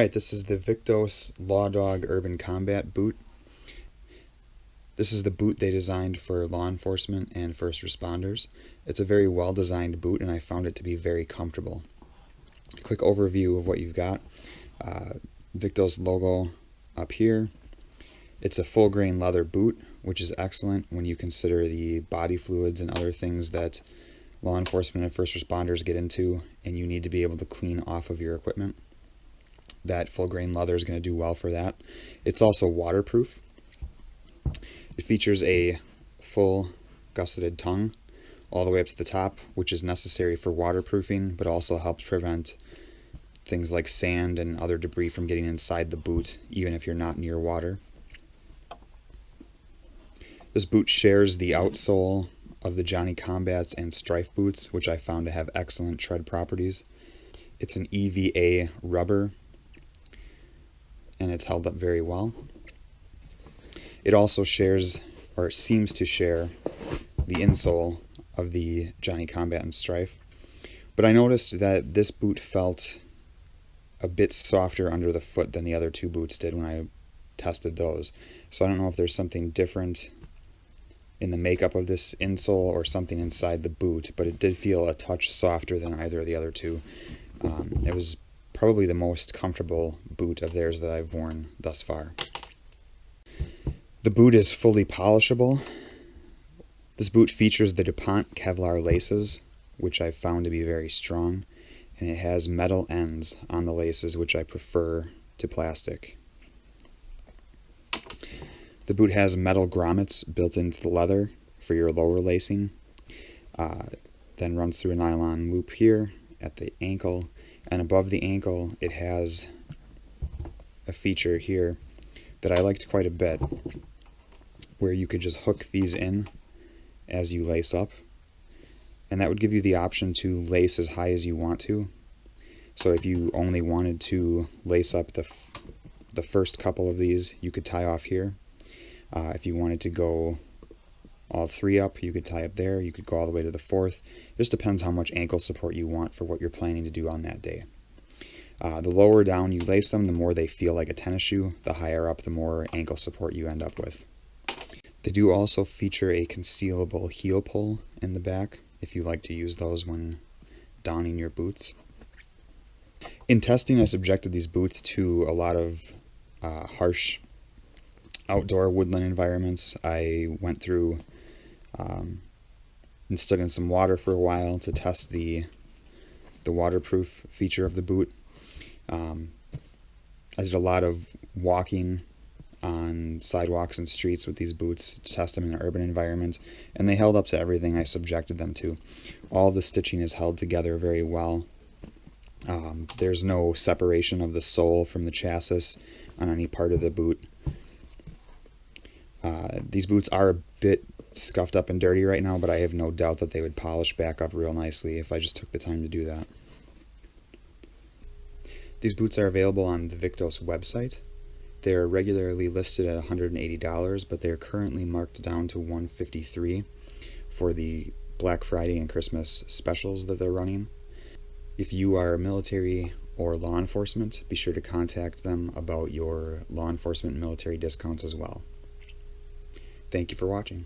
Alright, this is the Viktos Law Dog Urban Combat boot. This is the boot they designed for law enforcement and first responders. It's a very well designed boot and I found it to be very comfortable. Quick overview of what you've got. Viktos logo up here. It's a full grain leather boot, which is excellent when you consider the body fluids and other things that law enforcement and first responders get into and you need to be able to clean off of your equipment. That full grain leather is going to do well for that. It's also waterproof. It features a full gusseted tongue all the way up to the top, which is necessary for waterproofing, but also helps prevent things like sand and other debris from getting inside the boot, even if you're not near water. This boot shares the outsole of the Johnny Combats and Strife boots, which I found to have excellent tread properties. It's an EVA rubber, and it's held up very well. It also shares, or seems to share, the insole of the Johnny Combat and Strife. But I noticed that this boot felt a bit softer under the foot than the other two boots did when I tested those. So I don't know if there's something different in the makeup of this insole or something inside the boot, but it did feel a touch softer than either of the other two. It was probably the most comfortable boot of theirs that I've worn thus far. The boot is fully polishable. This boot features the DuPont Kevlar laces, which I've found to be very strong, and it has metal ends on the laces, which I prefer to plastic. The boot has metal grommets built into the leather for your lower lacing, then runs through a nylon loop here at the ankle, and above the ankle it has a feature here that I liked quite a bit, where you could just hook these in as you lace up, and that would give you the option to lace as high as you want to. So if you only wanted to lace up the first couple of these, you could tie off here. If you wanted to go all three up, you could tie up there. You could go all the way to the fourth. It just depends how much ankle support you want for what you're planning to do on that day. The lower down you lace them, the more they feel like a tennis shoe. The higher up, the more ankle support you end up with. They do also feature a concealable heel pull in the back, if you like to use those when donning your boots. In testing, I subjected these boots to a lot of harsh outdoor woodland environments. I went through and stood in some water for a while to test the waterproof feature of the boot. I did a lot of walking on sidewalks and streets with these boots to test them in an urban environment, and they held up to everything I subjected them to. All the stitching is held together very well. There's no separation of the sole from the chassis on any part of the boot. These boots are a bit scuffed up and dirty right now, but I have no doubt that they would polish back up real nicely if I just took the time to do that. These boots are available on the Viktos website. They're regularly listed at $180, but they're currently marked down to $153 for the Black Friday and Christmas specials that they're running. If you are military or law enforcement, be sure to contact them about your law enforcement and military discounts as well. Thank you for watching.